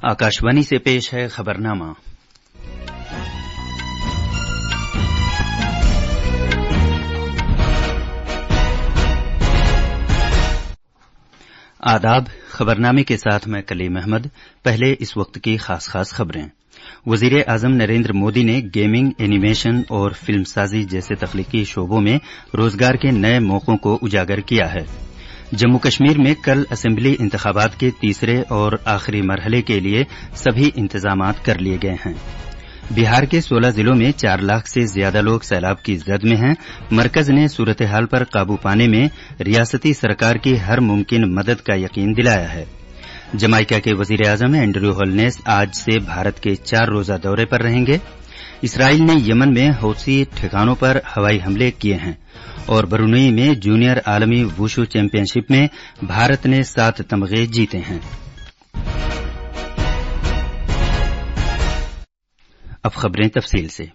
आकाशवाणी से पेश है खबरनामा। आदाब। खबरनामे के साथ मैं कलीम अहमद। पहले इस वक्त की खास खबरें। वजीर आजम नरेंद्र मोदी ने गेमिंग, एनिमेशन और फिल्मसाजी जैसे तख्लीकी शोबों में रोजगार के नए मौकों को उजागर किया है। जम्मू कश्मीर में कल असेंबली इंतखाबात के तीसरे और आखिरी मरहले के लिए सभी इंतजामात कर लिए गए हैं। बिहार के 16 जिलों में 4 लाख से ज्यादा लोग सैलाब की जद में हैं। मरकज ने सूरत हाल पर काबू पाने में रियासती सरकार की हर मुमकिन मदद का यकीन दिलाया है। जमाइका के वजीर आजम एंड्रयू होलनेस आज से भारत के 4 रोजा दौरे पर रहेंगे। इसराइल ने यमन में हौसी ठिकानों पर हवाई हमले किए हैं और ब्रुनेई में जूनियर आलमी वुशु चैंपियनशिप में भारत ने 7 तमगे जीते हैं। अब खबरें तफसील से।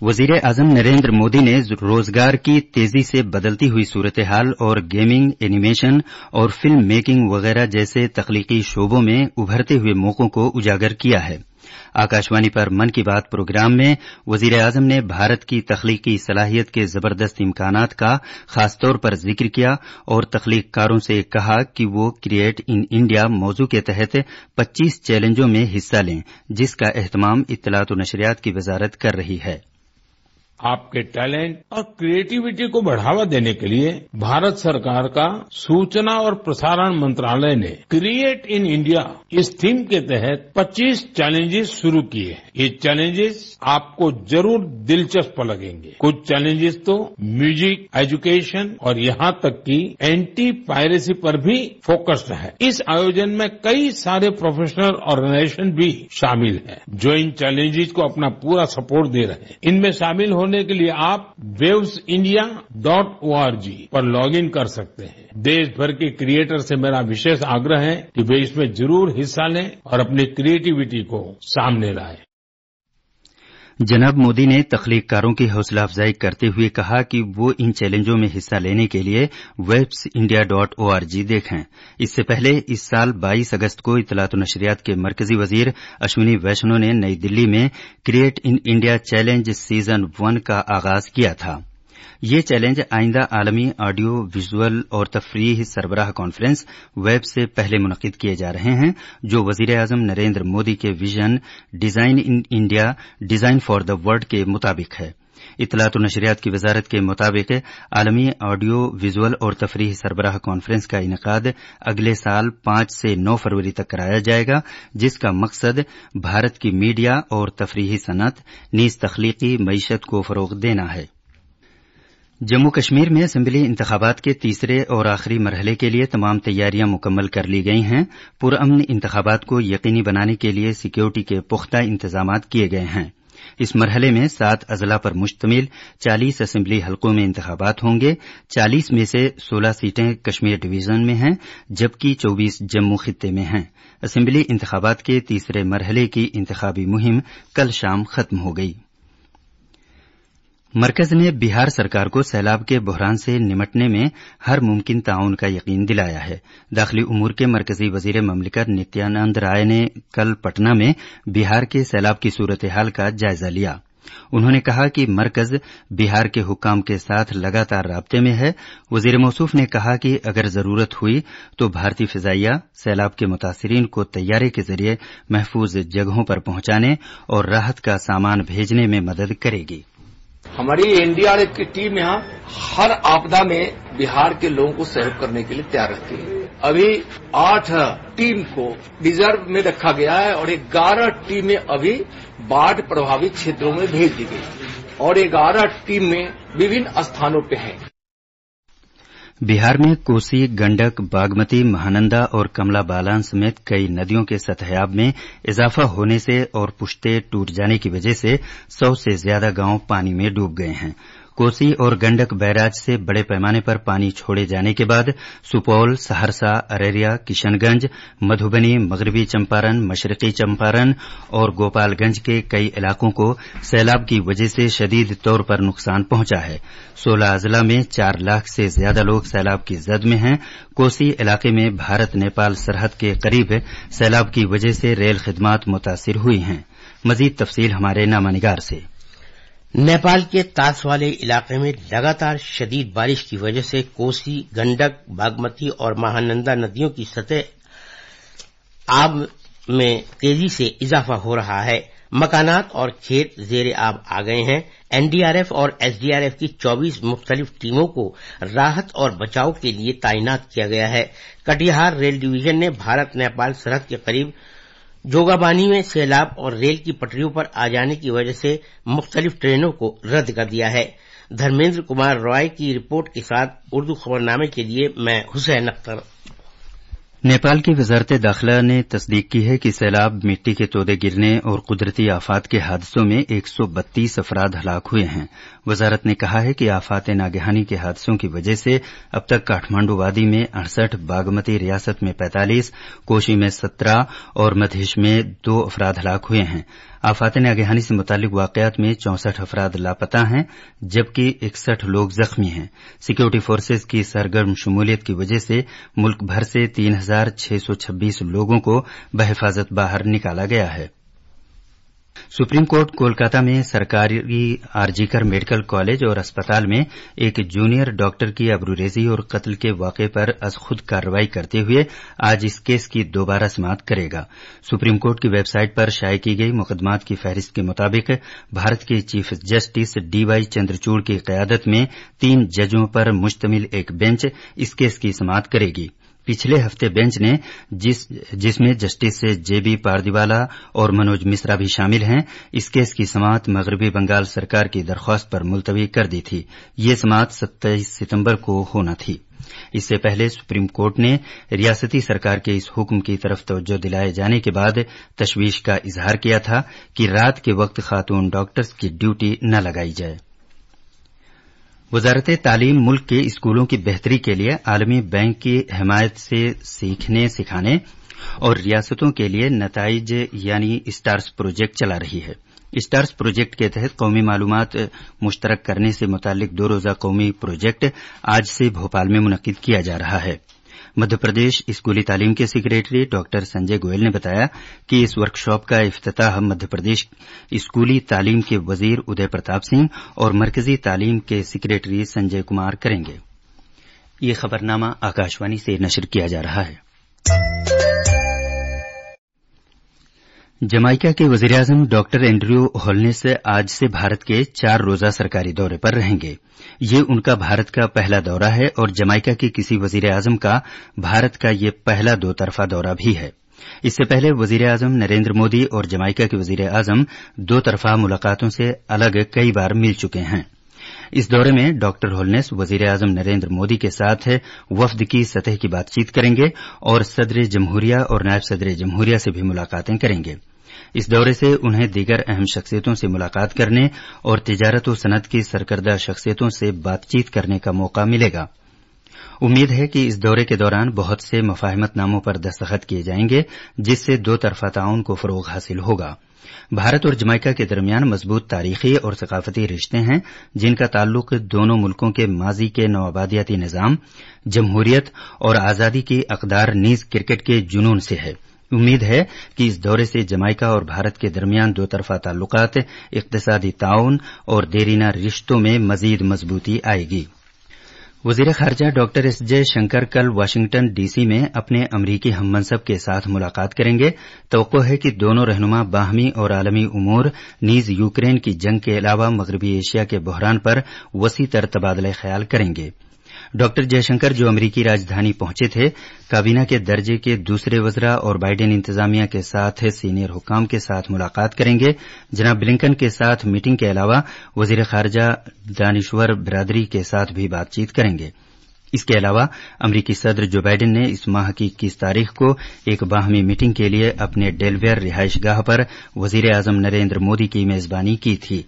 वजीर आजम नरेंद्र मोदी ने रोजगार की तेजी से बदलती हुई सूरत हाल और गेमिंग, एनिमेशन और फिल्म मेकिंग वगैरह जैसे तख्लीकी शोबों में उभरते हुए मौकों को उजागर किया है। आकाशवाणी पर मन की बात प्रोग्राम में वजीर आजम ने भारत की तख्लीकी सलाहियत के जबरदस्त इम्कानात का खासतौर पर जिक्र किया और तख्लीककारों से कहा कि वो क्रिएट इन इंडिया मौजू के तहत 25 चैलेंजों में हिस्सा लें, जिसका एहतमाम इत्तलात व नशरियात की वजारत कर रही है। आपके टैलेंट और क्रिएटिविटी को बढ़ावा देने के लिए भारत सरकार का सूचना और प्रसारण मंत्रालय ने क्रिएट इन इंडिया इस थीम के तहत 25 चैलेंजेस शुरू किए हैं। ये चैलेंजेस आपको जरूर दिलचस्प लगेंगे। कुछ चैलेंजेस तो म्यूजिक, एजुकेशन और यहाँ तक कि एंटी पायरेसी पर भी फोकस्ड है। इस आयोजन में कई सारे प्रोफेशनल ऑर्गेनाइजेशन भी शामिल हैं, जो इन चैलेंजेस को अपना पूरा सपोर्ट दे रहे हैं। इनमें शामिल होने के लिए आप wavesindia.org पर लॉग इन कर सकते हैं। देश भर के क्रिएटर से मेरा विशेष आग्रह है कि वे इसमें जरूर हिस्सा लें और अपनी क्रिएटिविटी को सामने लाएं। जनाब मोदी ने तख्लीककारों की हौसला अफजाई करते हुए कहा कि वो इन चैलेंजों में हिस्सा लेने के लिए wavesindia.org देखें। इससे पहले इस साल 22 अगस्त को इत्तलात व नशरियात के मरकजी वजीर अश्विनी वैष्णव ने नई दिल्ली में create in India challenge season 1 का आगाज किया था। ये चैलेंज आइंदा आलमी ऑडियो विजुअल और तफरीह सरबराह कॉन्फ्रेंस वेब से पहले मुनक्किद किए जा रहे हैं, जो वजीर आजम नरेंद्र मोदी के vision design in India, design for the world के मुताबिक है। इत्तलात व नशरियात की वजारत के मुताबिक आलमी ऑडियो विजुअल और तफरीह सरबराह कॉन्फ्रेंस का इनेकाद अगले साल 5 से 9 फरवरी तक कराया जाएगा, जिसका मकसद भारत की मीडिया और तफरीही सनत नीज तख्लीकी मईशत को फरोग देना है। जम्मू कश्मीर में असेंबली इंतखाबात के तीसरे और आखिरी मरहले के लिए तमाम तैयारियां मुकम्मल कर ली गई हैं। पुरअमन इंतखाबात को यकीनी बनाने के लिए सिक्योरिटी के पुख्ता इंतजामात किए गए हैं। इस मरहले में 7 अजला पर मुश्तमिल 40 असेंबली हलकों में इंतखाबात होंगे। 40 में से 16 सीटें कश्मीर डिवीजन में हैं, जबकि 24 जम्मू खित्ते में हैं। असेंबली इंतखाबात के तीसरे मरहले की इंतखाबी मुहिम कल शाम खत्म हो गई। मरकज ने बिहार सरकार को सैलाब के बहरान से निमटने में हर मुमकिन ताउन का यकीन दिलाया है। दाखिली उमूर के मरकजी वजीर ममलिकत नित्यानंद राय ने कल पटना में बिहार के सैलाब की सूरत हाल का जायजा लिया। उन्होंने कहा कि मरकज बिहार के हुक्काम के साथ लगातार राब्ते में है। वजीर मौसूफ ने कहा कि अगर जरूरत हुई तो भारतीय फिजाइया सैलाब के मुतासिरीन को तैयारे के जरिए महफूज जगहों पर पहुंचाने और राहत का सामान भेजने में मदद करेगी। हमारी एनडीआरएफ की टीम यहाँ हर आपदा में बिहार के लोगों को सहयोग करने के लिए तैयार रहती है। अभी 8 टीम को रिजर्व में रखा गया है और 11 टीमें अभी बाढ़ प्रभावित क्षेत्रों में भेज दी गई और 11 टीमें विभिन्न स्थानों पे हैं। बिहार में कोसी, गंडक, बागमती, महानंदा और कमला बालान समेत कई नदियों के सतहयाब में इजाफा होने से और पुश्ते टूट जाने की वजह से 100 से ज्यादा गांव पानी में डूब गए हैं। कोसी और गंडक बैराज से बड़े पैमाने पर पानी छोड़े जाने के बाद सुपौल, सहरसा, अररिया, किशनगंज, मधुबनी, मगरबी चंपारण, मशरकी चंपारण और गोपालगंज के कई इलाकों को सैलाब की वजह से शदीद तौर पर नुकसान पहुंचा है। 16 अजला में 4 लाख से ज्यादा लोग सैलाब की जद में हैं। कोसी इलाके में भारत नेपाल सरहद के करीब सैलाब की वजह से रेल खिदमात मुतासिर हुई हैं। मजीद तफसील हमारे नामानिगार से। नेपाल के तास वाले इलाके में लगातार शदीद बारिश की वजह से कोसी, गंडक, बागमती और महानंदा नदियों की सतह आब में तेजी से इजाफा हो रहा है। मकानात और खेत जेर आब आ गए हैं। एनडीआरएफ और एसडीआरएफ की 24 मुख्तलिफ टीमों को राहत और बचाव के लिए तैनात किया गया है। कटिहार रेल डिवीजन ने भारत नेपाल सरहद के करीब जोगाबानी में सैलाब और रेल की पटरियों पर आ जाने की वजह से मुख्तलिफ ट्रेनों को रद्द कर दिया है। धर्मेंद्र कुमार रॉय की रिपोर्ट के साथ उर्दू खबरनामे के लिए मैं हुसैन अख्तर। नेपाल की वजारत दाखिला ने तस्दीक की है कि सैलाब, मिट्टी के तोदे गिरने और कुदरती आफात के हादसों में 132 अफराद हलाक हुए हैं। वजारत ने कहा है कि आफात नागहानी के हादसों की वजह से अब तक काठमांडू वादी में 68, बागमती रियासत में 45, कोशी में 17 और मधेश में 2 अफराद हलाक हुए हैं। आफात नागहानी से मुतालिक वाकयात में 64 अफराद लापता हैं, जबकि 61 लोग जख्मी हैं। सिक्योरिटी फोर्सेज की सरगर्म शमूलियत की वजह से मुल्क भर से 3626 लोगों को बहिफाजत बाहर निकाला गया है। सुप्रीम कोर्ट कोलकाता में सरकारी आरजीकर मेडिकल कॉलेज और अस्पताल में एक जूनियर डॉक्टर की आबरूरेजी और कत्ल के वाक़े पर अज खुद कार्रवाई करते हुए आज इस केस की दोबारा समाअत करेगा। सुप्रीम कोर्ट की वेबसाइट पर शाये की गई मुकदमात की फहरिस्त के मुताबिक भारत के चीफ जस्टिस डीवाई चंद्रचूड़ की क़यादत में 3 जजों पर मुश्तमिल एक बेंच इस केस की समाअत करेगी। पिछले हफ्ते बेंच ने जिसमें जस्टिस जेबी पारदीवाला और मनोज मिश्रा भी शामिल हैं, इस केस की समाअत मगरबी बंगाल सरकार की दरख्वास्त पर मुलतवी कर दी थी। ये समाअत 27 सितंबर को होना थी। इससे पहले सुप्रीम कोर्ट ने रियासती सरकार के इस हुक्म की तरफ तवज्जो दिलाए जाने के बाद तशवीश का इजहार किया था कि रात के वक्त खातून डॉक्टर्स की ड्यूटी न लगाई जाए। वजारत तालीम मुल्क के स्कूलों की बेहतरी के लिए आलमी बैंक की हिमायत से सीखने सिखाने और रियासतों के लिए नताइज यानी स्टार्स प्रोजेक्ट चला रही है। स्टार्स प्रोजेक्ट के तहत कौमी मालूमात मुश्तरक करने से मुतालिक 2 रोज़ा कौमी प्रोजेक्ट आज से भोपाल में मुनक्किद किया जा रहा है। मध्य प्रदेश स्कूली तालीम के सेक्रेटरी डॉक्टर संजय गोयल ने बताया कि इस वर्कशॉप का इफ्तिताह मध्य प्रदेश स्कूली तालीम के वजीर उदय प्रताप सिंह और मरकजी तालीम के सेक्रेटरी संजय कुमार करेंगे। ये खबरनामा आकाशवाणी से नशर किया जा रहा है। जमाइका के वजीर-ए-आजम डॉक्टर एंड्रयू होलनेस आज से भारत के 4 रोज़ा सरकारी दौरे पर रहेंगे। ये उनका भारत का पहला दौरा है और जमाइका के किसी वजीर-ए-आजम का भारत का ये पहला 2 तरफा दौरा भी है। इससे पहले वजीर-ए-आजम नरेंद्र मोदी और जमाइका के वजीर-ए-आजम 2 तरफा मुलाकातों से अलग कई बार मिल चुके हैं। इस दौरे में डॉक्टर होलनेस वजीर-ए-आजम नरेंद्र मोदी के साथ वफद की सतह की बातचीत करेंगे और सदर जमहूरिया और नायब सदर जमहूरिया से भी मुलाकातें करेंगे। इस दौरे से उन्हें दीगर अहम शख्सियतों से मुलाकात करने और तिजारत व सनत की सरकर्दा शख्सियतों से बातचीत करने का मौका मिलेगा। उम्मीद है कि इस दौरे के दौरान बहुत से मफाहिमतनामों पर दस्तखत किए जाएंगे, जिससे 2 तरफा ताउन को फरोग हासिल होगा। भारत और जमाइका के दरमियान मजबूत तारीखी और सकाफती रिश्ते हैं, जिनका ताल्लुक दोनों मुल्कों के माजी के नौआबादियाती निजाम, जमहूरियत और आजादी की अकदार नीज क्रिकेट के जुनून से है। उम्मीद है कि इस दौरे से जमाइका और भारत के दरमियान 2 तरफा ताल्लुकात, इक्तिसादी ताउन और देरीना रिश्तों में मजीद मजबूती आएगी। वजीर खारजा डॉक्टर एस जयशंकर कल वाशिंगटन डीसी में अपने अमरीकी हममनसब के साथ मुलाकात करेंगे। तवक्को है कि दोनों रहनुमा बाहमी और आलमी उमूर नीज यूक्रेन की जंग के अलावा मगरबी एशिया के बहरान पर वसी तर तबादला ख्याल करेंगे। डॉक्टर जयशंकर जो अमरीकी राजधानी पहुंचे थे, काबीना के दर्जे के दूसरे वज़रा और बाइडेन इंतजामिया के साथ सीनियर हुक्काम के साथ मुलाकात करेंगे। जनाब ब्लिंकन के साथ मीटिंग के अलावा वजीर खारजा दानिश्वर बिरादरी के साथ भी बातचीत करेंगे। इसके अलावा अमरीकी सदर जो बाइडेन ने इस माह की 21 तारीख को एक बाहमी मीटिंग के लिए अपने डेलवेयर रिहाइशगाह पर वजीर आजम नरेंद्र मोदी की मेजबानी की थी।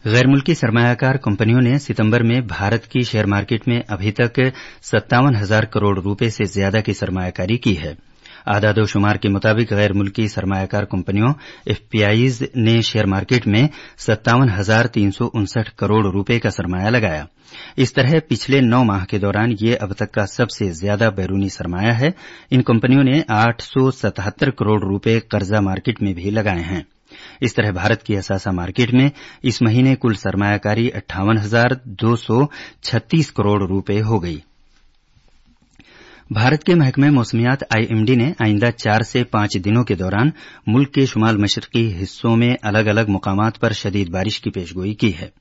गैर मुल्की सरमायाकार कंपनियों ने सितंबर में भारत की शेयर मार्केट में अभी तक 57,000 करोड़ रुपए से ज्यादा की सरमायाकारी की है। आदादोशुमार के मुताबिक गैर मुल्की सरमायाकार कंपनियों एफपीआईज ने शेयर मार्केट में 57,359 करोड़ रुपए का सरमाया लगाया। इस तरह पिछले 9 माह के दौरान ये अब तक का सबसे ज्यादा बैरूनी सरमाया है। इन कंपनियों ने 877 करोड़ रुपए कर्जा मार्केट में भी लगाए हैं। इस तरह भारत की असासा मार्केट में इस महीने कुल सरमायाकारी 58,236 करोड़ रुपए हो गई। भारत के महकमे मौसमियात आईएमडी ने आइंदा 4 से 5 दिनों के दौरान मुल्क के शुमाल मशरकी हिस्सों में अलग अलग मुकामात पर शदीद बारिश की पेशगोई की है।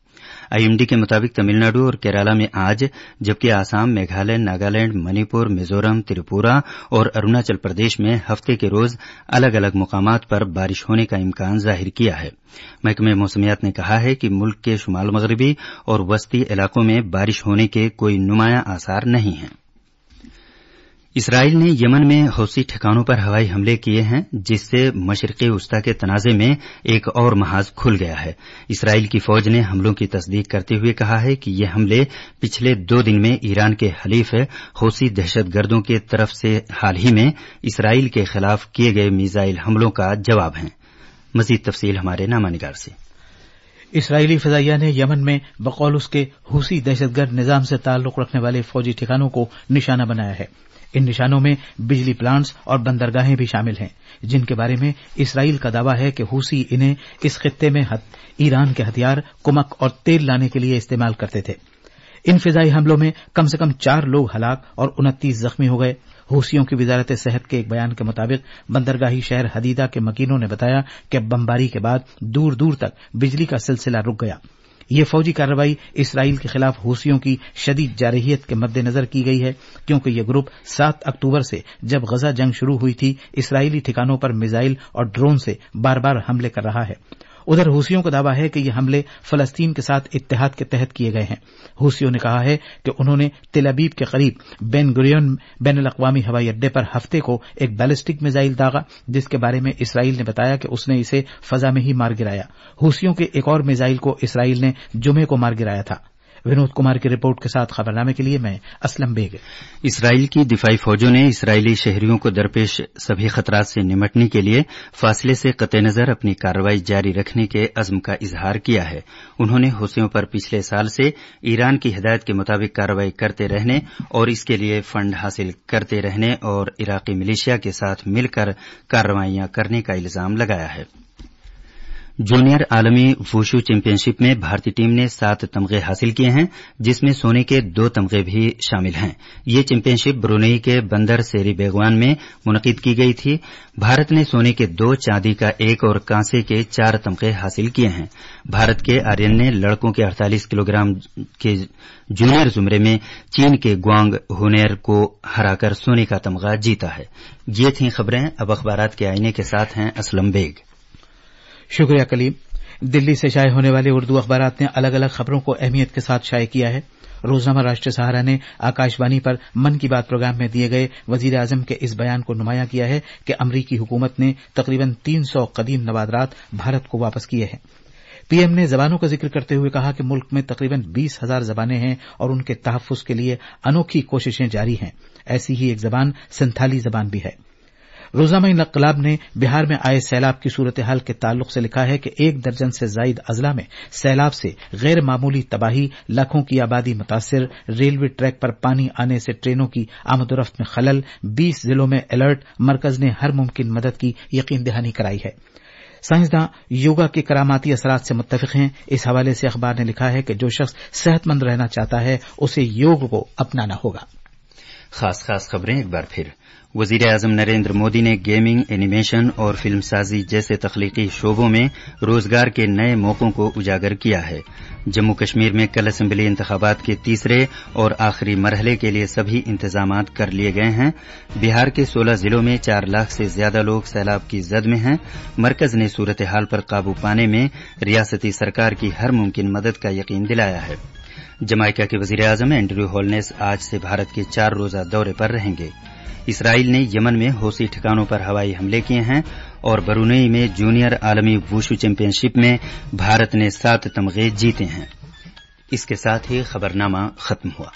आईएमडी के मुताबिक तमिलनाडु और केरला में आज, जबकि आसाम, मेघालय, नागालैंड, मणिपुर, मिजोरम, त्रिपुरा और अरुणाचल प्रदेश में हफ्ते के रोज अलग अलग मुकामात पर बारिश होने का इम्कान जाहिर किया है। महकमे मौसमियात ने कहा है कि मुल्क के शुमाल मगरबी और वस्ती इलाकों में बारिश होने के कोई नुमायां आसार नहीं हैं। इसराइल ने यमन में हौसी ठिकानों पर हवाई हमले किए हैं, जिससे मशरकी वस्ता के तनाजे में एक और महाज खुल गया है। इसराइल की फौज ने हमलों की तस्दीक करते हुए कहा है कि ये हमले पिछले 2 दिन में ईरान के हलीफ हौसी दहशतगर्दों की तरफ से हाल ही में इसराइल के खिलाफ किए गए मिसाइल हमलों का जवाब हैं। मजीद तफसील हमारे नामानिगार से। इसराइली फजाइया ने यमन में बकौल उसके हूसी दहशतगर्द निजाम से ताल्लुक रखने वाले फौजी ठिकानों को निशाना बनाया है। इन निशानों में बिजली प्लांट्स और बंदरगाहें भी शामिल हैं, जिनके बारे में इसराइल का दावा है कि हूसी इन्हें इस खित्ते में ईरान के हथियार, कुमक और तेल लाने के लिए इस्तेमाल करते थे। इन फिजाई हमलों में कम से कम 4 लोग हलाक और 29 जख्मी हो गए। हूसियों की वजारत सेहत के एक बयान के मुताबिक बंदरगाही शहर हदीदा के मकीनों ने बताया कि बमबारी के बाद दूर दूर तक बिजली का सिलसिला रुक गया। ये फौजी कार्रवाई इसराइल के खिलाफ हूसियों की शदीद जारहियत के मद्देनजर की गई है, क्योंकि ये ग्रुप 7 अक्टूबर से, जब गजा जंग शुरू हुई थी, इसराइली ठिकानों पर मिसाइल और ड्रोन से बार बार हमले कर रहा है। उधर हूसियों का दावा है कि ये हमले फलस्तीन के साथ इत्तेहाद के तहत किए गए हैं। हूसियों ने कहा है कि उन्होंने तेल अबीब के करीब बेन गुरियन बैनुल-अक़वामी हवाई अड्डे पर हफ्ते को एक बैलिस्टिक मिसाइल दागा, जिसके बारे में इसराइल ने बताया कि उसने इसे फजा में ही मार गिराया। हूसियों के एक और मिसाइल को इसराइल ने जुमे को मार गिराया था। विनोद कुमार की रिपोर्ट के साथ खबरनामे के लिए मैं असलम बेग। इसराइल की दिफाई फौजों ने इसराइली शहरियों को दरपेश सभी खतरात से निमटने के लिए फासले से कतई नजर अपनी कार्रवाई जारी रखने के अज़्म का इजहार किया है। उन्होंने हूसियों पर पिछले साल से ईरान की हिदायत के मुताबिक कार्रवाई करते रहने और इसके लिए फंड हासिल करते रहने और इराकी मिलिशिया के साथ मिलकर कार्रवाइयां करने का इल्जाम लगाया है। जूनियर आलमी वुशु चैंपियनशिप में भारतीय टीम ने 7 तमगे हासिल किए हैं, जिसमें सोने के 2 तमगे भी शामिल हैं। ये चैंपियनशिप ब्रुनेई के बंदर सेरी बेगवान में मुनक़िद की गई थी। भारत ने सोने के 2, चांदी का 1 और कांसे के 4 तमगे हासिल किए हैं। भारत के आर्यन ने लड़कों के 48 किलोग्राम के जूनियर जुमरे में चीन के ग्वांग हुनेर को हराकर सोने का तमगा जीता है। ये थीं खबरें। अब अखबारात के आईने के साथ हैं असलम बेग। शुक्रिया कलीम। दिल्ली से शाये होने वाले उर्दू अखबारात ने अलग अलग खबरों को अहमियत के साथ शाये किया है। रोजनामा राष्ट्रीय सहारा ने आकाशवाणी पर मन की बात प्रोग्राम में दिए गए वजीर आजम के इस बयान को नुमायां किया है कि अमरीकी हुकूमत ने तकरीबन 300 कदीम नवादरात भारत को वापस किए हैं। पीएम ने जबानों का जिक्र करते हुए कहा कि मुल्क में तकरीबन 20,000 जबानें हैं और उनके तहफ्फुज के लिए अनोखी कोशिशें जारी हैं। ऐसी ही एक जबान संथाली जबान भी है। रोजनामा इनकलाब ने बिहार में आए सैलाब की सूरत हाल के ताल्लुक से लिखा है कि 1 दर्जन से जायद अजला में सैलाब से गैर मामूली तबाही, लाखों की आबादी मुतासिर, रेलवे ट्रैक पर पानी आने से ट्रेनों की आमदोरफ्त में खलल, 20 जिलों में अलर्ट। मरकज ने हर मुमकिन मदद की यकीन दहानी कराई है। साइंसदान योगा के करामाती असरात से मुत्तफिक हैं। इस हवाले से अखबार ने लिखा है कि जो शख्स सेहतमंद रहना चाहता है उसे योग को अपनाना होगा। खास खबरें एक बार फिर। वजीर आजम नरेंद्र मोदी ने गेमिंग, एनिमेशन और फिल्मसाजी जैसे तख्लीकी शोबों में रोजगार के नए मौकों को उजागर किया है। जम्मू कश्मीर में कल असेंबली इंतखाबात के तीसरे और आखिरी मरहले के लिए सभी इंतजामात कर लिए गए हैं। बिहार के 16 जिलों में 4 लाख से ज्यादा लोग सैलाब की जद में हैं। मरकज ने सूरत हाल पर काबू पाने में रियासती सरकार की हर मुमकिन मदद का यकीन दिलाया है। जमाइका के वजीर आजम एंड्रयू होलनेस आज से भारत के 4 रोजा दौरे पर रहेंगे। इसराइल ने यमन में हौसी ठिकानों पर हवाई हमले किए हैं और ब्रुनेई में जूनियर आलमी वुशु चैंपियनशिप में भारत ने 7 तमगे जीते हैं। इसके साथ ही खबरनामा खत्म हुआ।